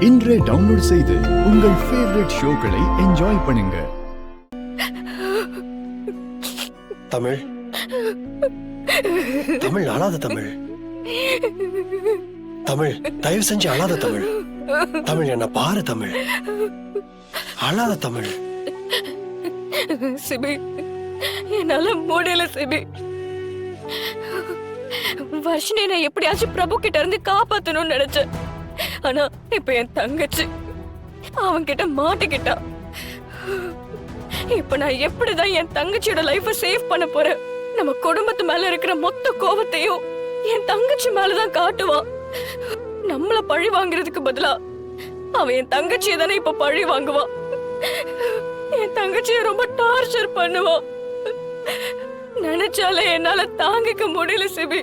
இன்றே டவுன்லோட் செய்து உங்கள் ஃபேவரட் ஷோக்களை என்ஜாய் பண்ணுங்க. தமிழ் தமிழ் அழாத தமிழ். தமிழ் தயவு செஞ்சு அழாத தமிழ். தமிழ் என்ன பாரு தமிழ், அழாத தமிழ். சிபி, என்னால முடியல சிபி. வர்ஷினி நான் எப்படியாச்சும் பிரபு கிட்ட இருந்து காப்பாத்தணும்னு நினைச்சேன். ஆனா இப்ப என் தங்கச்சி அவன்கிட்ட மாட்டிக்கிட்டா. இப்ப நான் எப்படிதான் என் தங்கச்சியோட லைஃப சேவ் பண்ண போறேன்? நம்ம குடும்பத்து மேல இருக்கிற மொத்த கோபத்தையும் என் தங்கச்சி மேலதான் காட்டுவான். நம்மள பழி வாங்குறதுக்கு பதிலா அவன் என் தங்கச்சியை தானே இப்ப பழி வாங்குவான். என் தங்கச்சியை ரொம்ப டார்ச்சர் பண்ணுவான். நினைச்சாலே என்னால தாங்கிக்க முடியல சிபி.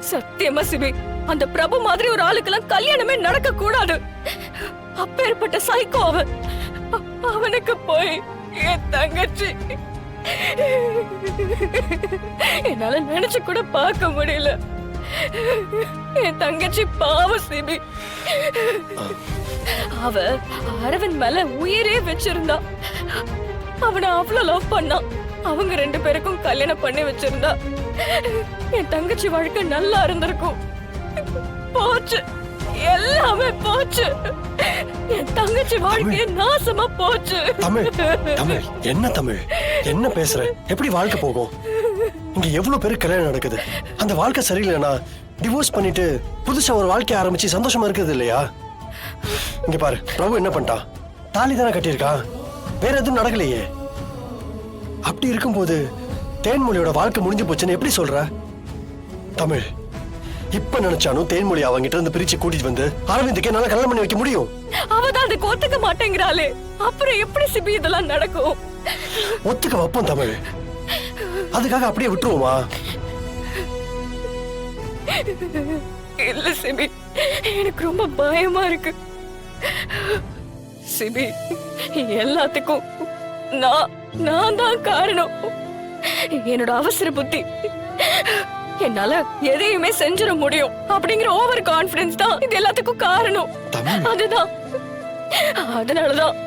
சத்தியமா சிபி, அந்த பிரபு மாதிரி ஒரு ஆளுக்கெல்லாம் கல்யாணமே நடக்க கூடாது. அப்பேற்பட்ட சைக்கோ அவன். அவனுக்கு போய் என் தங்கச்சி என்னால நினைச்சு கூட பார்க்க முடியல. என் தங்கச்சி பாவ சிபி. அவ அரவிந்த் மேல உயிரே வச்சிருந்தா. அவனை அவ்வளவு லவ் பண்ணான். அவங்க ரெண்டு பேருக்கும் கல்யாணம் பண்ணி வச்சிருந்தா என் தங்கச்சி வாழ்க்கை நல்லா இருந்திருக்கும். போச்சு, எல்லாமே போச்சு. என் தங்கச்சி வாழ்க்கைய நாசமா போச்சு. தமிழ் தமிழ் என்ன தமிழ் என்ன பேசுற? எப்படி வாழ்க்கை போகும்? இங்க எவ்வளவு பேருக்கு கல்யாணம் நடக்குது. அந்த வாழ்க்கை சரியில்லைன்னா டிவோர்ஸ் பண்ணிட்டு புதுசா ஒரு வாழ்க்கை ஆரம்பிச்சு சந்தோஷமா இருக்குது இல்லையா? இங்க பாரு, பிரபு என்ன பண்ணிட்டான்? தாலி தானே கட்டியிருக்கான், வேற எதுவும் நடக்கலையே. அப்படி இருக்கும்போது தேன்மொழியோட வாழ்க்கை முடிஞ்சு போச்சுன்னு எப்படி சொல்ற? தமிழ் இப்ப நினைச்சானும் தேன்மொழி அவங்கிட்ட இருந்து பிரிச்சு கூட்டிட்டு வந்து அரவிந்துக்கு என்னால கல்யாணம் பண்ணி வைக்க முடியும். அவதான் அதுக்கு ஒத்துக்க மாட்டேங்கிறாளே. அப்புறம் எப்படி சிபி இதெல்லாம் நடக்கும்? ஒத்துக்க வைப்போம் தமிழ். அதுக்காக அப்படியே விட்டுருவோமா? இல்ல சிபி, எனக்கு ரொம்ப பயமா இருக்கு. சிபி, எல்லாத்துக்கும் நான் தான் காரணம். என்னோட அவசர புத்தி. என்னால எதையுமே செஞ்சிட முடியும் அப்படிங்கிற ஓவர் கான்பிடன்ஸ் தான் இது எல்லாத்துக்கும் காரணம். அதுதான், அதனாலதான்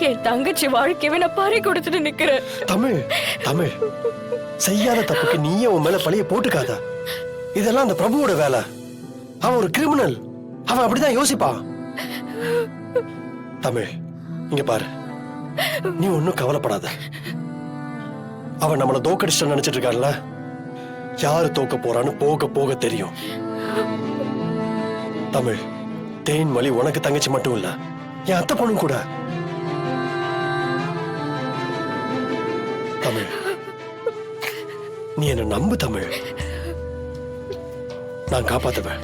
என் தங்கச்சி வாழ்க்கையை நான் பறி கொடுத்துட்டு நிக்கிறேன். தமிழ் தமிழ் செய்யாத தப்புக்கு நீயே உன் மேல பழிய போட்டுக்காத. இதெல்லாம் அந்த பிரபுவோட வேலை. அவன் ஒரு கிரிமினல். அவன் அப்படிதான் யோசிப்பான். தமிழ் இங்க பாரு, நீ ஒன்னும் கவலைப்படாத. அவன் நம்மள தோக்கடிச்சு நினைச்சிட்டு இருக்கான்ல. யாரு தோக்க போறான்னு போக போக தெரியும். தமிழ், தேன்மொழி உனக்கு தங்கச்சி மட்டும் இல்ல, என் அத்தை பொண்ணும் கூட. தமிழ், நீ என்ன நம்பு தமிழ். நான் காப்பாத்துவேன்.